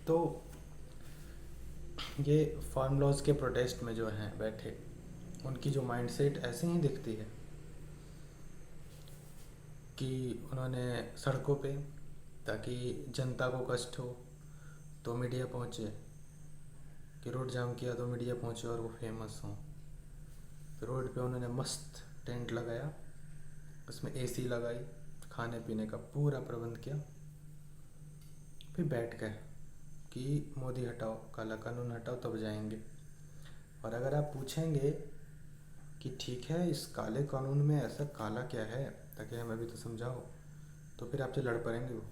तो ये farm laws के प्रोटेस्ट में जो हैं बैठे, उनकी जो माइंडसेट ऐसे ही दिखती है कि उन्होंने सड़कों पे, ताकि जनता को कष्ट हो तो मीडिया पहुँचे, कि रोड जाम किया तो मीडिया पहुँचे और वो फेमस हों। फिर रोड पे उन्होंने मस्त टेंट लगाया, उसमें एसी लगाई, खाने पीने का पूरा प्रबंध किया, फिर बैठ गए कि मोदी हटाओ, काला कानून हटाओ, तब जाएंगे। और अगर आप पूछेंगे कि ठीक है, इस काले कानून में ऐसा काला क्या है, ताकि हमें भी तो समझाओ, तो फिर आपसे लड़ पड़ेंगे। वो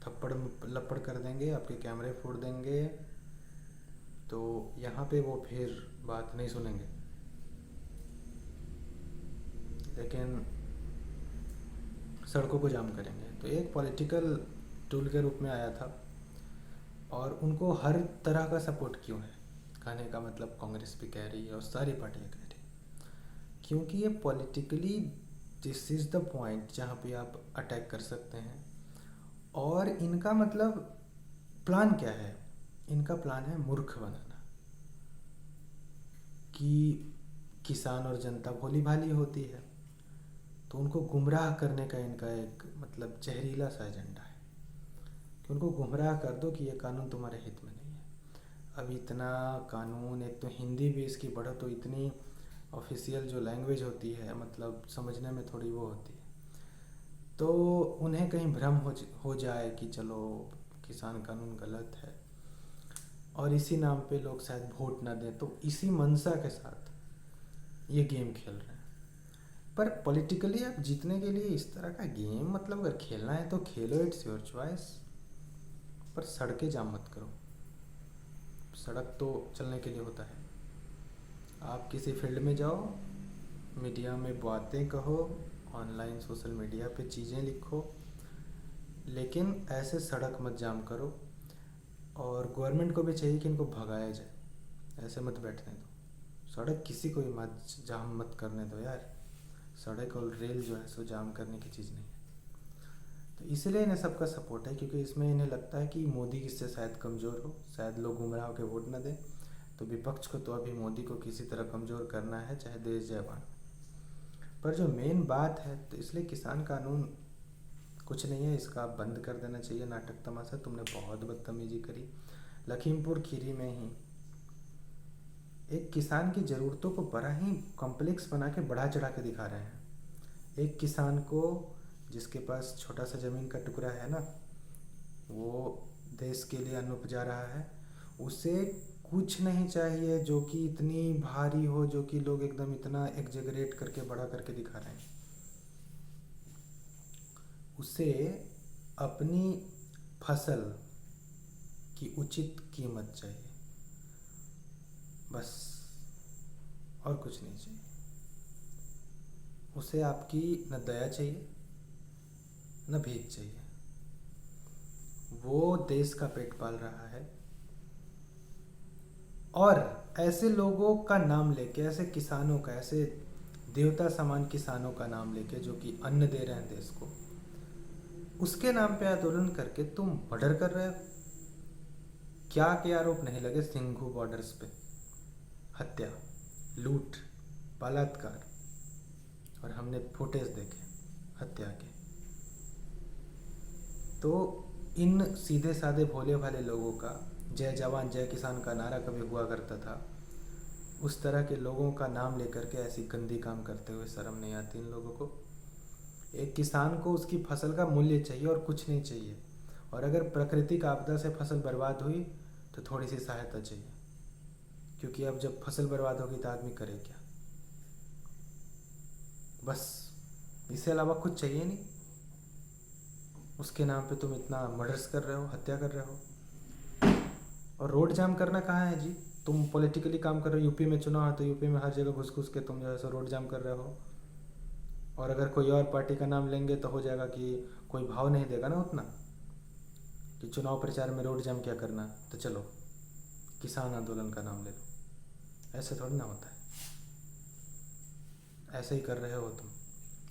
थप्पड़ लपड़ कर देंगे, आपके कैमरे फोड़ देंगे। तो यहाँ पे वो फिर बात नहीं सुनेंगे। लेकिन सड़कों को जाम करेंगे। तो एक पॉलिटिकल टूल के रूप में आया था, और उनको हर तरह का सपोर्ट क्यों है, कहने का मतलब कांग्रेस भी कह रही है और सारी पार्टियां कह रही है, क्योंकि ये politically this is the point जहाँ पे आप अटैक कर सकते हैं। और इनका मतलब प्लान क्या है? इनका प्लान है मूर्ख बनाना, कि किसान और जनता भोली भाली होती है, तो उनको गुमराह करने का इनका एक मतलब जहरीला सा एजेंडा है, कि उनको गुमराह कर दो कि ये कानून तुम्हारे हित में नहीं है। अब इतना कानून, एक तो हिंदी भी इसकी बढ़ो तो इतनी ऑफिशियल जो लैंग्वेज होती है, मतलब समझने में थोड़ी वो होती है, तो उन्हें कहीं भ्रम हो जाए कि चलो किसान कानून गलत है, और इसी नाम पे लोग शायद वोट ना दें। तो इसी मंशा के साथ ये गेम खेल रहे हैं। पर पॉलिटिकली आप जीतने के लिए इस तरह का गेम, मतलब अगर खेलना है तो खेलो, इट्स योर चॉइस, पर सड़कें जाम मत करो। सड़क तो चलने के लिए होता है। आप किसी फील्ड में जाओ, मीडिया में बातें कहो, ऑनलाइन सोशल मीडिया पे चीज़ें लिखो, लेकिन ऐसे सड़क मत जाम करो। और गवर्नमेंट को भी चाहिए कि इनको भगाया जाए, ऐसे मत बैठने दो। सड़क किसी को भी मत जाम मत करने दो यार। सड़क और रेल जो है सो जाम करने की चीज़ नहीं है। तो इसलिए इन्हें सबका सपोर्ट है, क्योंकि इसमें इन्हें लगता है कि मोदी इससे शायद कमज़ोर हो, शायद लोग गुमराह होकर वोट ना दें। तो विपक्ष को तो अभी मोदी को किसी तरह कमज़ोर करना है, चाहे देश जाए बाहर। पर जो मेन बात है, तो इसलिए किसान कानून कुछ नहीं है, इसका बंद कर देना चाहिए नाटक तमाशा। तुमने बहुत बदतमीजी करी। लखीमपुर खीरी में ही एक किसान की ज़रूरतों को बड़ा ही कॉम्प्लेक्स बना के बढ़ा चढ़ा के दिखा रहे हैं। एक किसान को, जिसके पास छोटा सा ज़मीन का टुकड़ा है ना, वो देश के लिए अन्न उपजा रहा है, उसे कुछ नहीं चाहिए जो कि इतनी भारी हो, जो कि लोग एकदम इतना एग्जेगरेट करके बड़ा करके दिखा रहे हैं। उसे अपनी फसल की उचित कीमत चाहिए, बस, और कुछ नहीं चाहिए। उसे आपकी न दया चाहिए, न भीख चाहिए। वो देश का पेट पाल रहा है, और ऐसे लोगों का नाम लेके, ऐसे किसानों का, ऐसे देवता समान किसानों का नाम लेके, जो कि अन्न दे रहे हैं देश को, उसके नाम पे आंदोलन करके तुम मर्डर कर रहे हो। क्या क्या आरोप नहीं लगे सिंघू बॉर्डर्स पे? हत्या, लूट, बलात्कार, और हमने फुटेज देखे हत्या के। तो इन सीधे साधे भोले भाले लोगों का जय जवान जय किसान का नारा कभी हुआ करता था, उस तरह के लोगों का नाम लेकर के ऐसी गंदी काम करते हुए शर्म नहीं आती इन लोगों को? एक किसान को उसकी फसल का मूल्य चाहिए और कुछ नहीं चाहिए। और अगर प्राकृतिक आपदा से फसल बर्बाद हुई तो थोड़ी सी सहायता चाहिए, क्योंकि अब जब फसल बर्बाद होगी तो आदमी करे क्या? बस, इससे अलावा कुछ चाहिए नहीं। उसके नाम पे तुम इतना मर्डर्स कर रहे हो, हत्या कर रहे हो। और रोड जाम करना कहाँ है जी? तुम पॉलिटिकली काम कर रहे हो, यूपी में चुनाव है तो यूपी में हर जगह घुस घुस के तुम जो है सो रोड जाम कर रहे हो। और अगर कोई और पार्टी का नाम लेंगे तो हो जाएगा कि कोई भाव नहीं देगा ना उतना, कि चुनाव प्रचार में रोड जाम क्या करना, तो चलो किसान आंदोलन का नाम ले लो। ऐसे थोड़ी ना होता है, ऐसे ही कर रहे हो तुम।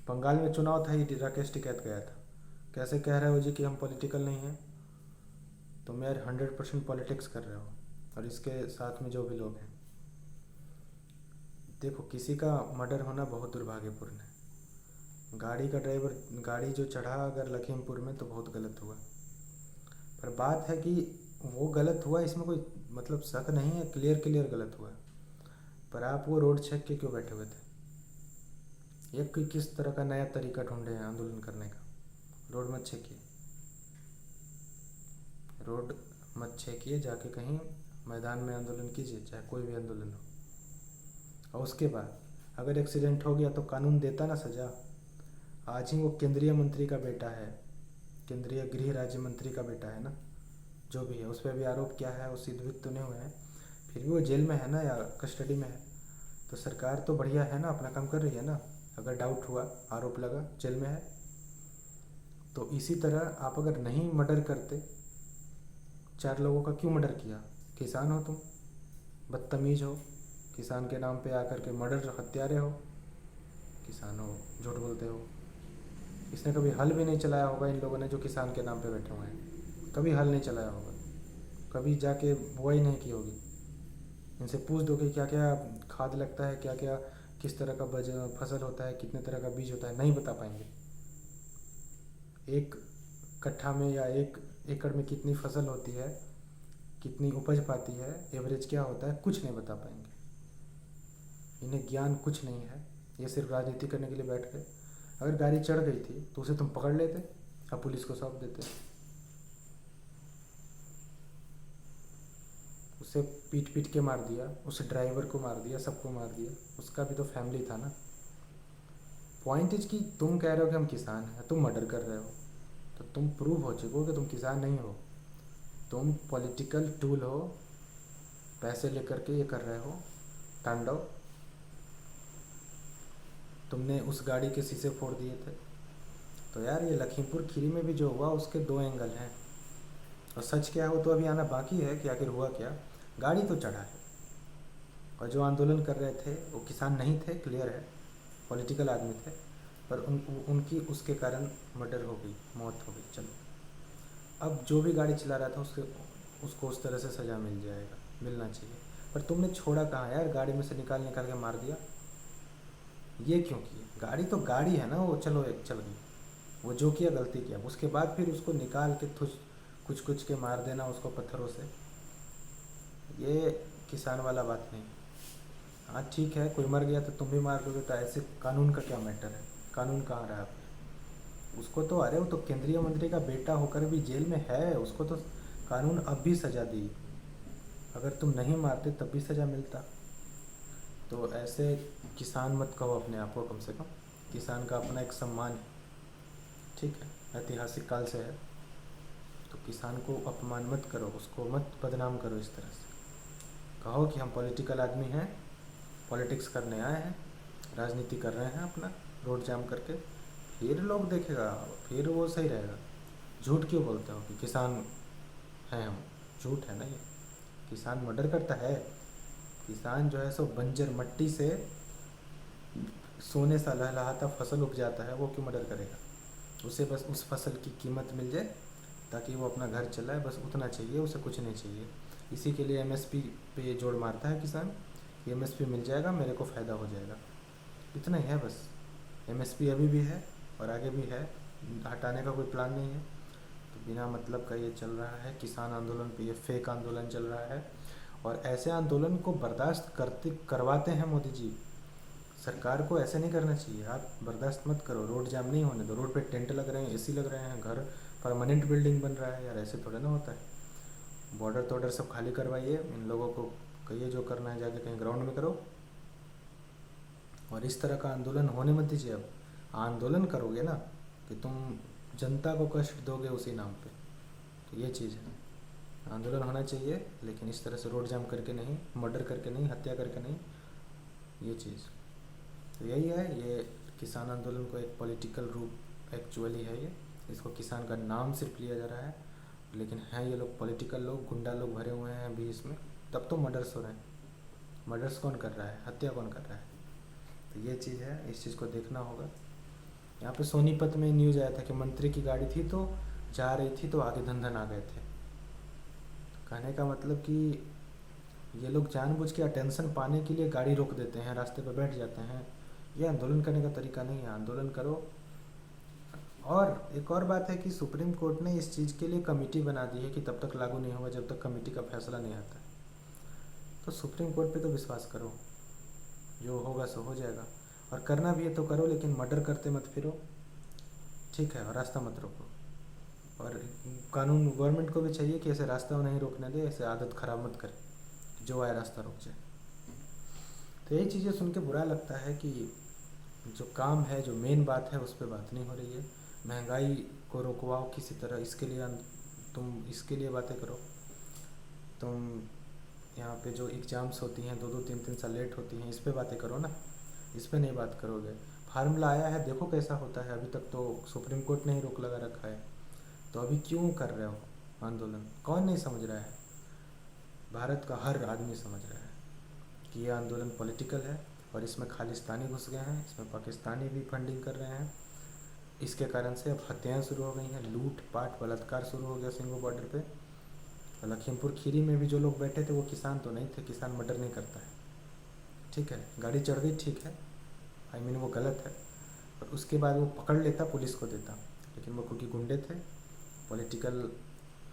बंगाल में चुनाव था, ही राकेश टिकैत गया था। कैसे कह रहे हो जी कि हम पॉलिटिकल नहीं हैं? तुम यार 100% पॉलिटिक्स कर रहे हो। और इसके साथ में जो भी लोग हैं, देखो किसी का मर्डर होना बहुत दुर्भाग्यपूर्ण है। गाड़ी का ड्राइवर गाड़ी जो चढ़ा अगर लखीमपुर में तो बहुत गलत हुआ, पर बात है कि वो गलत हुआ इसमें कोई मतलब शक नहीं है, क्लियर क्लियर गलत हुआ। पर आप वो रोड छेक के क्यों बैठे हुए थे? ये कोई किस तरह का नया तरीका ढूंढे हैं आंदोलन करने का? रोड मत छेकिए, रोड मत छेकिए, जाके कहीं मैदान में आंदोलन कीजिए, चाहे कोई भी आंदोलन हो। और उसके बाद अगर एक्सीडेंट हो गया तो कानून देता ना सज़ा। आज ही वो केंद्रीय मंत्री का बेटा है, केंद्रीय गृह राज्य मंत्री का बेटा है ना, जो भी है, उस पर भी आरोप क्या है, वो सिद्ध तो नहीं हुए हैं, फिर भी वो जेल में है ना या कस्टडी में है। तो सरकार तो बढ़िया है ना, अपना काम कर रही है ना। अगर डाउट हुआ, आरोप लगा, जेल में है। तो इसी तरह आप अगर नहीं मर्डर करते, 4 लोगों का क्यों मर्डर किया? किसान हो तुम, बदतमीज हो, किसान के नाम पे आकर के मर्डर हत्यारे हो, किसान हो, झूठ बोलते हो। इसने कभी हल भी नहीं चलाया होगा इन लोगों ने जो किसान के नाम पे बैठे हुए हैं, कभी हल नहीं चलाया होगा, कभी जाके बुआई नहीं की होगी। इनसे पूछ दो कि क्या क्या खाद लगता है, क्या क्या किस तरह का फसल होता है, कितने तरह का बीज होता है, नहीं बता पाएंगे। 1 कट्ठा में या 1 एकड़ में कितनी फसल होती है, कितनी उपज पाती है, एवरेज क्या होता है, कुछ नहीं बता पाएंगे। इन्हें ज्ञान कुछ नहीं है, ये सिर्फ राजनीति करने के लिए बैठ गए। अगर गाड़ी चढ़ गई थी तो उसे तुम पकड़ लेते, अब पुलिस को सौंप देते, उसे पीट पीट के मार दिया, उस ड्राइवर को मार दिया, सबको मार दिया, उसका भी तो फैमिली था ना। पॉइंट इज कि तुम कह रहे हो कि हम किसान हैं, तुम मर्डर कर रहे हो, तो तुम प्रूव हो चुके हो कि तुम किसान नहीं हो, तुम पॉलिटिकल टूल हो, पैसे लेकर के ये कर रहे हो तांडव। तुमने उस गाड़ी के शीशे फोड़ दिए थे। तो यार ये लखीमपुर खीरी में भी जो हुआ उसके 2 एंगल हैं, और सच क्या हो तो अभी आना बाकी है कि आखिर हुआ क्या। गाड़ी तो चढ़ा है, और जो आंदोलन कर रहे थे वो किसान नहीं थे, क्लियर है, पॉलिटिकल आदमी थे, पर उनकी उसके कारण मर्डर हो गई, मौत हो गई। चलो, अब जो भी गाड़ी चला रहा था उसको उस तरह से सज़ा मिल जाएगा, मिलना चाहिए। पर तुमने छोड़ा कहाँ यार, गाड़ी में से निकाल निकाल के मार दिया, ये क्यों किया? गाड़ी तो गाड़ी है ना, वो चलो एक चल गई, वो जो किया गलती किया, उसके बाद फिर उसको निकाल के कुछ कुछ के मार देना उसको पत्थरों से, ये किसान वाला बात नहीं। हाँ ठीक है, कोई मर गया तो तुम भी मार दोगे, तो ऐसे कानून का क्या मैटर है? कानून कहाँ रहा? उसको तो, अरे वो तो केंद्रीय मंत्री का बेटा होकर भी जेल में है, उसको तो कानून अब भी सज़ा दी। अगर तुम नहीं मारते तब भी सज़ा मिलता। तो ऐसे किसान मत कहो अपने आप को, कम से कम किसान का अपना एक सम्मान है, ठीक है, ऐतिहासिक काल से है। तो किसान को अपमान मत करो, उसको मत बदनाम करो इस तरह से। कहो कि हम पॉलिटिकल आदमी हैं, पॉलिटिक्स करने आए हैं, राजनीति कर रहे हैं अपना, रोड जाम करके, फिर लोग देखेगा, फिर वो सही रहेगा। झूठ क्यों बोलते हो कि किसान हैं हम? झूठ है ना ये। किसान मर्डर करता है? किसान जो है सो बंजर मट्टी से सोने सा लहलहाता फसल उग जाता है, वो क्यों मर्डर करेगा? उसे बस उस फसल की कीमत मिल जाए ताकि वो अपना घर चलाए, बस उतना चाहिए उसे, कुछ नहीं चाहिए। इसी के लिए एमएसपी पे जोड़ मारता है किसान कि एमएसपी मिल जाएगा, मेरे को फ़ायदा हो जाएगा, इतना ही है बस। एमएसपी अभी भी है और आगे भी है, हटाने का कोई प्लान नहीं है। तो बिना मतलब का ये चल रहा है किसान आंदोलन पे, ये फेक आंदोलन चल रहा है। और ऐसे आंदोलन को बर्दाश्त करवाते हैं मोदी जी। सरकार को ऐसे नहीं करना चाहिए, आप बर्दाश्त मत करो, रोड जाम नहीं होने दो, रोड पे टेंट लग रहे हैं, एसी लग रहे हैं, घर परमानेंट बिल्डिंग बन रहा है यार, ऐसे थोड़ा ना होता है। बॉर्डर तोर्डर सब खाली करवाइए, इन लोगों को कहिए जो करना है जाके कहीं ग्राउंड में करो, और इस तरह का आंदोलन होने मत दीजिए। अब आंदोलन करोगे ना कि तुम जनता को कष्ट दोगे उसी नाम पे, तो ये चीज़ है। आंदोलन होना चाहिए लेकिन इस तरह से रोड जाम करके नहीं, मर्डर करके नहीं, हत्या करके नहीं, ये चीज़। तो यही है, ये किसान आंदोलन को एक पॉलिटिकल रूप एक्चुअली है ये, इसको किसान का नाम सिर्फ लिया जा रहा है, लेकिन हैं ये लोग पॉलिटिकल लोग, गुंडा लोग भरे हुए हैं अभी इसमें। तब तो मर्डर्स हो रहे हैं, मर्डर्स कौन कर रहा है, हत्या कौन कर रहा है? तो ये चीज़ है, इस चीज़ को देखना होगा। यहाँ पे सोनीपत में न्यूज़ आया था कि मंत्री की गाड़ी थी तो जा रही थी तो आगे धंधन आ गए थे, कहने का मतलब कि ये लोग जानबूझ के अटेंशन पाने के लिए गाड़ी रोक देते हैं, रास्ते पर बैठ जाते हैं। ये आंदोलन करने का तरीका नहीं है। आंदोलन करो। और एक और बात है कि सुप्रीम कोर्ट ने इस चीज़ के लिए कमेटी बना दी है कि तब तक लागू नहीं होगा जब तक कमेटी का फैसला नहीं आता। तो सुप्रीम कोर्ट पे तो विश्वास करो, जो होगा सो हो जाएगा। और करना भी है तो करो, लेकिन मर्डर करते मत फिरो, ठीक है, और रास्ता मत रोको। और कानून गवर्नमेंट को भी चाहिए कि ऐसे रास्ता नहीं रोकने दे, ऐसे आदत ख़राब मत करे, जो आए रास्ता रोक जाए। तो यही चीज़ें सुन के बुरा लगता है कि जो काम है, जो मेन बात है, उस पर बात नहीं हो रही है। महंगाई को रोकवाओ किसी तरह, इसके लिए तुम इसके लिए बातें करो। तुम यहाँ पे जो एग्ज़ाम्स होती हैं 2-2 3-3 साल लेट होती हैं, इस पे बातें करो ना, इस पे नहीं बात करोगे। फार्मूला आया है, देखो कैसा होता है। अभी तक तो सुप्रीम कोर्ट ने ही रोक लगा रखा है, तो अभी क्यों कर रहे हो आंदोलन? कौन नहीं समझ रहा है? भारत का हर आदमी समझ रहा है कि ये आंदोलन पॉलिटिकल है और इसमें खालिस्तानी घुस गए हैं, इसमें पाकिस्तानी भी फंडिंग कर रहे हैं। इसके कारण से अब हत्याएं शुरू हो गई हैं, लूट पाट बलात्कार शुरू हो गया सिंगू बॉर्डर पे। और लखीमपुर खीरी में भी जो लोग बैठे थे वो किसान तो नहीं थे, किसान मर्डर नहीं करता है, ठीक है। गाड़ी चढ़ गई, ठीक है, आई मीन वो गलत है, और उसके बाद वो पकड़ लेता, पुलिस को देता। लेकिन वो क्योंकि गुंडे थे, पॉलिटिकल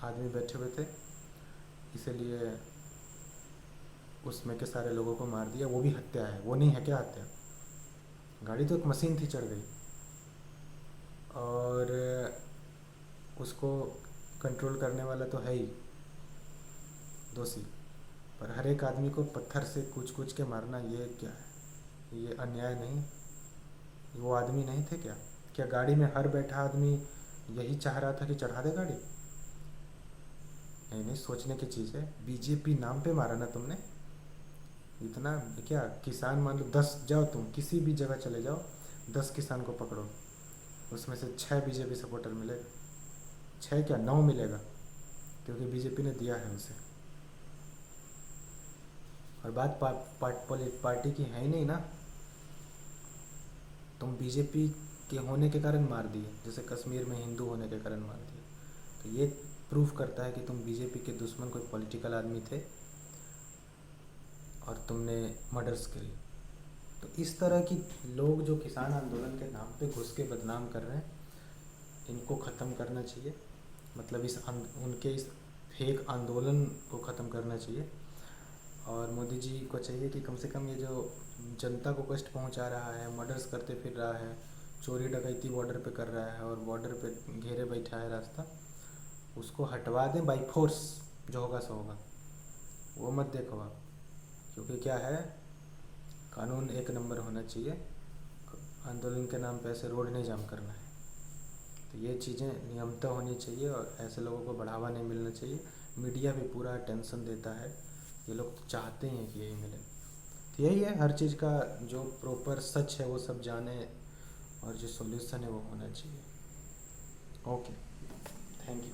आदमी बैठे हुए थे, इसीलिए उसमें के सारे लोगों को मार दिया। वो भी हत्या है, वो नहीं है क्या हत्या? गाड़ी तो एक मशीन थी, चढ़ गई, और उसको कंट्रोल करने वाला तो है ही दोषी। पर हर एक आदमी को पत्थर से कुछ के मारना, ये क्या है? ये अन्याय नहीं? वो आदमी नहीं थे क्या? क्या गाड़ी में हर बैठा आदमी यही चाह रहा था कि चढ़ा दे गाड़ी? नहीं, सोचने की चीज़ है। बीजेपी नाम पे मारा ना तुमने, इतना क्या? किसान मान लो 10 जाओ, तुम किसी भी जगह चले जाओ, 10 किसान को पकड़ो, उसमें से 6 बीजेपी सपोर्टर मिलेगा। 6 क्या, 9 मिलेगा, क्योंकि बीजेपी ने दिया है उसे। और बात पार्टी की है ही नहीं ना। तुम बीजेपी के होने के कारण मार दिए, जैसे कश्मीर में हिंदू होने के कारण मार दिए। तो ये प्रूफ करता है कि तुम बीजेपी के दुश्मन कोई पॉलिटिकल आदमी थे और तुमने मर्डर्स करी। तो इस तरह की लोग जो किसान आंदोलन के नाम पे घुस के बदनाम कर रहे हैं, इनको ख़त्म करना चाहिए। मतलब उनके इस फेक आंदोलन को ख़त्म करना चाहिए। और मोदी जी को चाहिए कि कम से कम ये जो जनता को कष्ट पहुंचा रहा है, मर्डर्स करते फिर रहा है, चोरी डकैती बॉर्डर पे कर रहा है और बॉर्डर पे घेरे बैठा है रास्ता, उसको हटवा दें बाई फोर्स। जो होगा सो होगा, वो मत देखो आप। क्योंकि क्या है, कानून एक नंबर होना चाहिए। आंदोलन के नाम पे ऐसे रोड नहीं जाम करना है। तो ये चीज़ें नियमतः होनी चाहिए और ऐसे लोगों को बढ़ावा नहीं मिलना चाहिए। मीडिया भी पूरा अटेंशन देता है, ये लोग चाहते हैं कि यही मिले। तो यही है, हर चीज़ का जो प्रॉपर सच है वो सब जाने, और जो सॉल्यूशन है वो होना चाहिए। Okay, thank you.